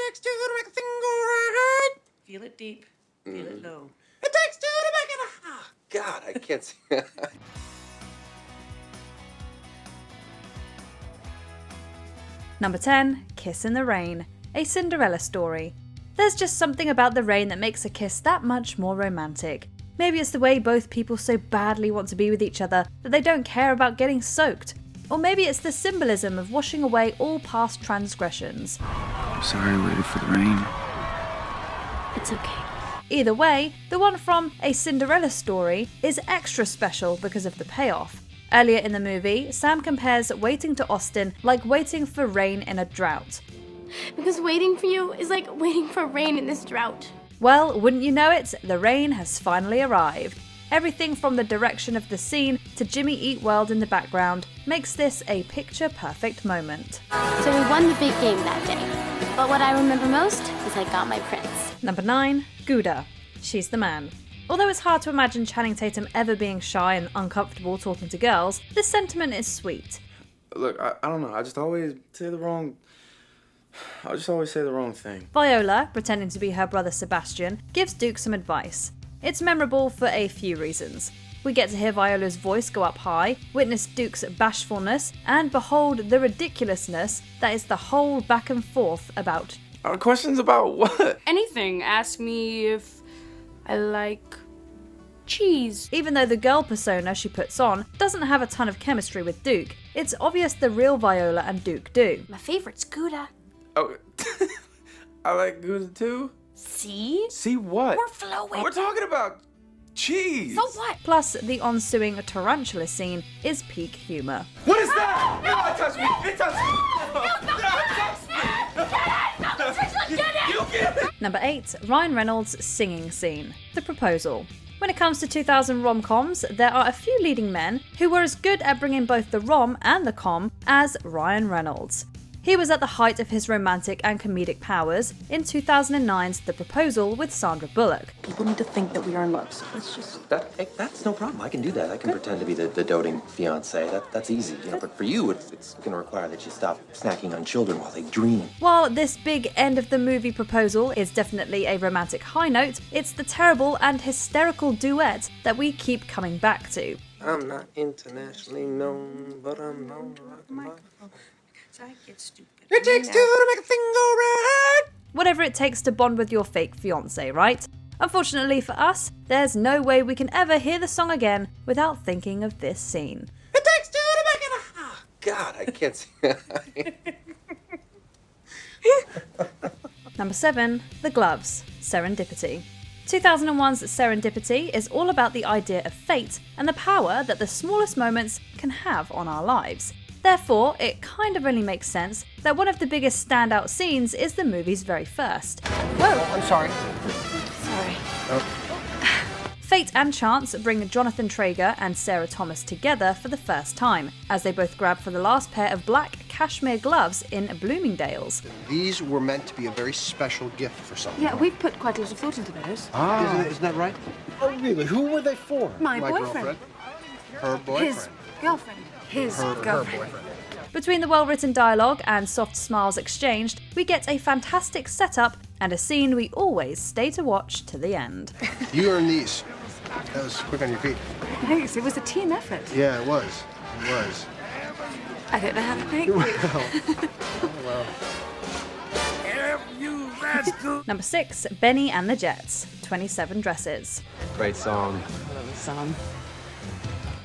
takes two to make a thing go right. Feel it deep, feel it low. It takes two to make it. Oh, God, I can't see. Number 10, Kiss in the Rain, a Cinderella story. There's just something about the rain that makes a kiss that much more romantic. Maybe it's the way both people so badly want to be with each other that they don't care about getting soaked. Or maybe it's the symbolism of washing away all past transgressions. I'm sorry I waited for the rain. It's okay. Either way, the one from A Cinderella Story is extra special because of the payoff. Earlier in the movie, Sam compares waiting to Austen like waiting for rain in a drought. Because waiting for you is like waiting for rain in this drought. Well, wouldn't you know it, the rain has finally arrived. Everything from the direction of the scene to Jimmy Eat World in the background makes this a picture-perfect moment. So we won the big game that day. But what I remember most is I got my prince. Number 9, Gouda. She's the man. Although it's hard to imagine Channing Tatum ever being shy and uncomfortable talking to girls, this sentiment is sweet. Look, I don't know. I just always say the wrong thing. Viola, pretending to be her brother Sebastian, gives Duke some advice. It's memorable for a few reasons. We get to hear Viola's voice go up high, witness Duke's bashfulness, and behold the ridiculousness that is the whole back and forth about. Questions about what? Anything. Ask me if I like cheese. Even though the girl persona she puts on doesn't have a ton of chemistry with Duke, it's obvious the real Viola and Duke do. My favorite's Gouda. Oh, I like Gouda too. See? See what? We're flowing. We're talking about cheese. So what? Plus, the ensuing tarantula scene is peak humour. What is that? No, it touched me. It touched me. You get it. Number 8, Ryan Reynolds' singing scene. The proposal. When it comes to 2000 rom-coms, there are a few leading men who were as good at bringing both the rom and the com as Ryan Reynolds. He was at the height of his romantic and comedic powers in 2009's The Proposal with Sandra Bullock. People need to think that we are in love, so let's just... That's no problem. I can do that. I can pretend to be the doting fiance. That's easy. You know, but for you, it's going to require that you stop snacking on children while they dream. While this big end of the movie proposal is definitely a romantic high note, it's the terrible and hysterical duet that we keep coming back to. I'm not internationally known, but I'm known to rock the microphone. I get stupid. It takes two to make a thing go right. Whatever it takes to bond with your fake fiancé, right? Unfortunately for us, there's no way we can ever hear the song again without thinking of this scene. It takes two to make it. Oh, God, I can't see. Number 7, The Gloves, Serendipity. 2001's Serendipity is all about the idea of fate and the power that the smallest moments can have on our lives. Therefore, it kind of only makes sense that one of the biggest standout scenes is the movie's very first. Whoa, I'm sorry. Sorry. Fate and chance bring Jonathan Traeger and Sarah Thomas together for the first time, as they both grab for the last pair of black cashmere gloves in Bloomingdale's. These were meant to be a very special gift for someone. Yeah, we've put quite a lot of thought into those. Isn't that right? Oh, really? Who were they for? My boyfriend. Girlfriend? Her boyfriend? His girlfriend. His Her girlfriend. boyfriend. Between the well-written dialogue and soft smiles exchanged, we get a fantastic setup and a scene we always stay to watch to the end. You earned these. That was quick on your feet. Thanks, it was a team effort. Yeah, it was. It was. I don't know how to thank you. Well. Number 6, Benny and the Jets, 27 Dresses. Great song. Son.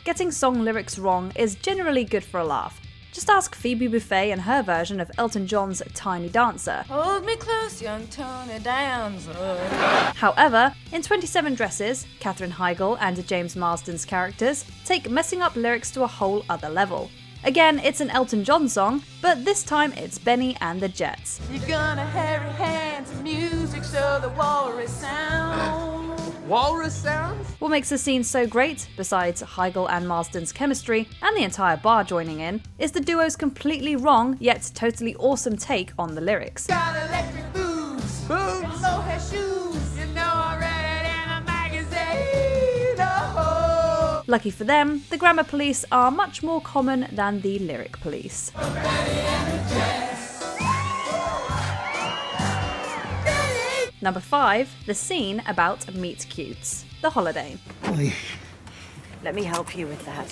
Getting song lyrics wrong is generally good for a laugh. Just ask Phoebe Buffay and her version of Elton John's Tiny Dancer. Hold me close, young Tony Dancer. However, in 27 Dresses, Katherine Heigl and James Marsden's characters take messing up lyrics to a whole other level. Again, it's an Elton John song, but this time it's Benny and the Jets. You're gonna hurry hands and music so the walrus sound. Walrus sounds? What makes the scene so great, besides Heigl and Marsden's chemistry and the entire bar joining in, is the duo's completely wrong yet totally awesome take on the lyrics. Got electric boots. Boots. Low hair shoes. You know I read it in a magazine. Oh. Lucky for them, the grammar police are much more common than the lyric police. Number 5, the scene about meet cutes, the holiday. Let me help you with that.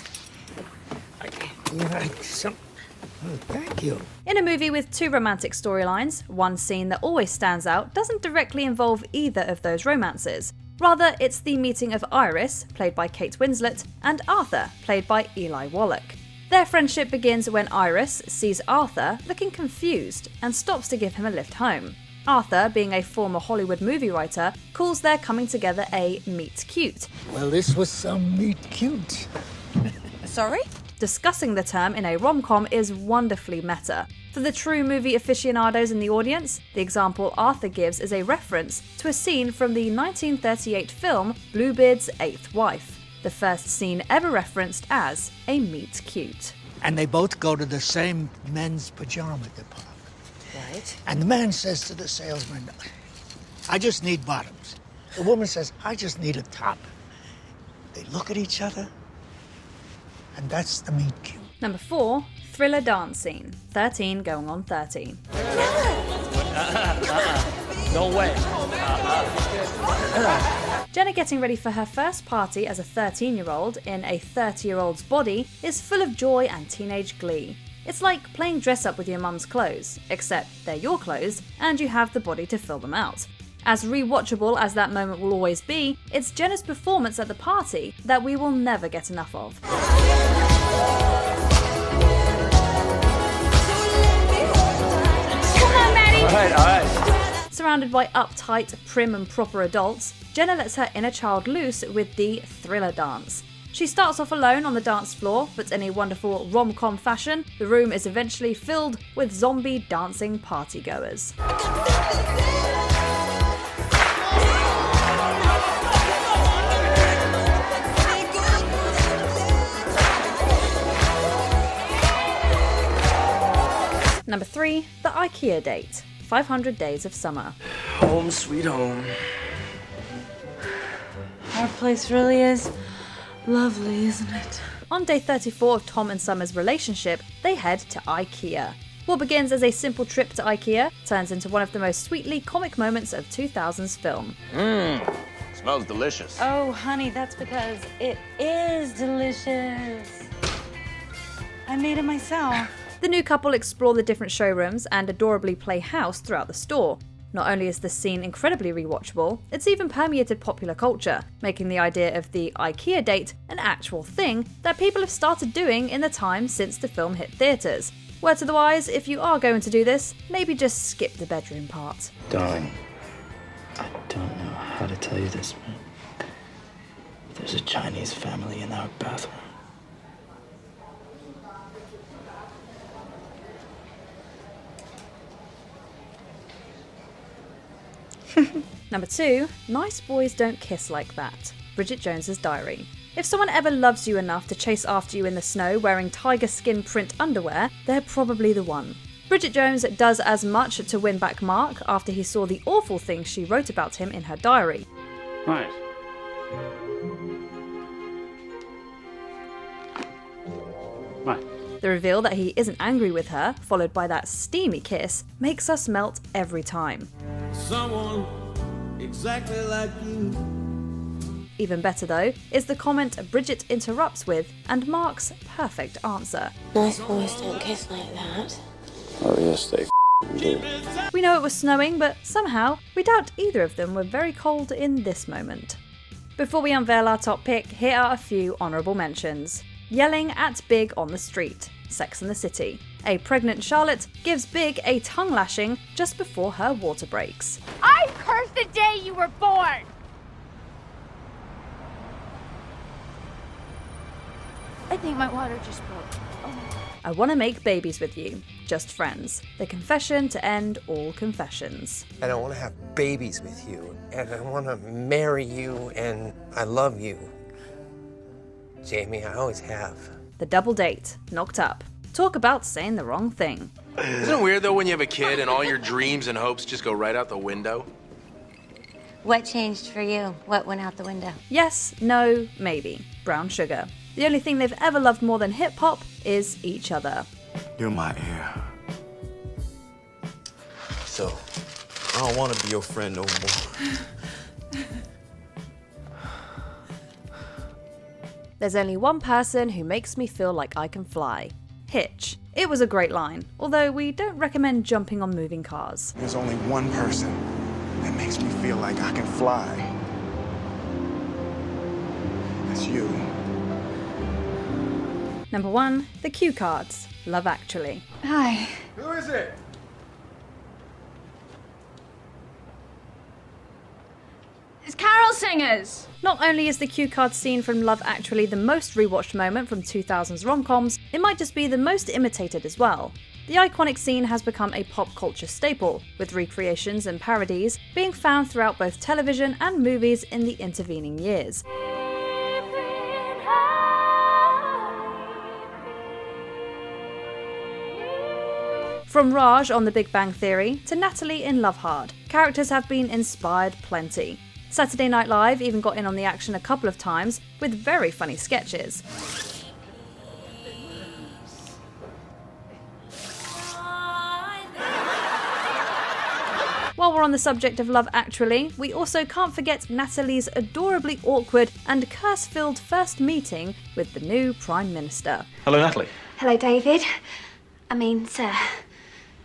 Thank you. In a movie with 2 romantic storylines, one scene that always stands out doesn't directly involve either of those romances. Rather, it's the meeting of Iris, played by Kate Winslet, and Arthur, played by Eli Wallach. Their friendship begins when Iris sees Arthur looking confused and stops to give him a lift home. Arthur, being a former Hollywood movie writer, calls their coming together a meet cute. Well, this was some meet cute. Sorry? Discussing the term in a rom-com is wonderfully meta. For the true movie aficionados in the audience, the example Arthur gives is a reference to a scene from the 1938 film Bluebeard's Eighth Wife, the first scene ever referenced as a meet cute. And they both go to the same men's pajama department. Right. And the man says to the salesman, I just need bottoms. The woman says, I just need a top. They look at each other, and that's the meet cute. Number 4, thriller dance scene, 13 going on 30. No way. Jenna getting ready for her first party as a 13-year-old in a 30-year-old's body is full of joy and teenage glee. It's like playing dress up with your mum's clothes, except they're your clothes and you have the body to fill them out. As rewatchable as that moment will always be, it's Jenna's performance at the party that we will never get enough of. Come on, Maddie! All right. Surrounded by uptight, prim and proper adults, Jenna lets her inner child loose with the thriller dance. She starts off alone on the dance floor, but in a wonderful rom-com fashion, the room is eventually filled with zombie dancing partygoers. Number 3, the IKEA date, 500 Days of Summer. Home sweet home. Our place really is lovely, isn't it? On day 34 of Tom and Summer's relationship, they head to IKEA. What begins as a simple trip to IKEA turns into one of the most sweetly comic moments of 2000s film. Smells delicious. Oh, honey, that's because it is delicious. I made it myself. The new couple explore the different showrooms and adorably play house throughout the store. Not only is this scene incredibly rewatchable, it's even permeated popular culture, making the idea of the IKEA date an actual thing that people have started doing in the time since the film hit theatres. Word to the wise, if you are going to do this, maybe just skip the bedroom part. Darling, I don't know how to tell you this, but there's a Chinese family in our bathroom. Number 2, nice boys don't kiss like that. Bridget Jones's Diary. If someone ever loves you enough to chase after you in the snow wearing tiger skin print underwear, they're probably the one. Bridget Jones does as much to win back Mark after he saw the awful things she wrote about him in her diary. Right. The reveal that he isn't angry with her, followed by that steamy kiss, makes us melt every time. Someone exactly like you. Even better though, is the comment Bridget interrupts with, and Mark's perfect answer. Nice boys don't kiss like that. Oh, yes, they do. We know it was snowing, but somehow, we doubt either of them were very cold in this moment. Before we unveil our top pick, here are a few honourable mentions. Yelling at Big on the street, Sex and the City. A pregnant Charlotte gives Big a tongue lashing just before her water breaks. I curse the day you were born! I think my water just broke. I Want to Make Babies with You, Just Friends. The confession to end all confessions. And I want to have babies with you, and I want to marry you, and I love you. Jamie, I always have. The Double Date, Knocked Up. Talk about saying the wrong thing. Isn't it weird, though, when you have a kid and all your dreams and hopes just go right out the window? What changed for you? What went out the window? Yes, no, maybe. Brown Sugar. The only thing they've ever loved more than hip-hop is each other. You're my heir. So, I don't want to be your friend no more. There's only one person who makes me feel like I can fly. Hitch. It was a great line, although we don't recommend jumping on moving cars. There's only one person that makes me feel like I can fly. That's you. Number 1, the cue cards. Love Actually. Hi. Who is it? It's carol singers! Not only is the cue card scene from Love Actually the most rewatched moment from 2000s rom-coms, it might just be the most imitated as well. The iconic scene has become a pop culture staple, with recreations and parodies being found throughout both television and movies in the intervening years. From Raj on The Big Bang Theory to Natalie in Love Hard, characters have been inspired plenty. Saturday Night Live even got in on the action a couple of times with very funny sketches. While we're on the subject of Love Actually, we also can't forget Natalie's adorably awkward and curse-filled first meeting with the new Prime Minister. Hello, Natalie. Hello, David. I mean, sir.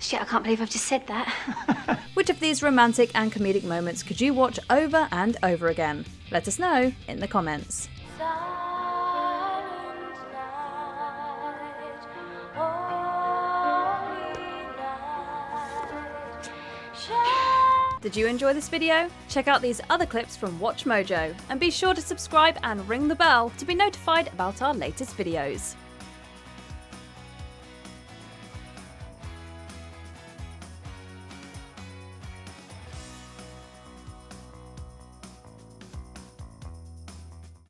Shit, I can't believe I've just said that. Which of these romantic and comedic moments could you watch over and over again? Let us know in the comments. Did you enjoy this video? Check out these other clips from MsMojo and be sure to subscribe and ring the bell to be notified about our latest videos.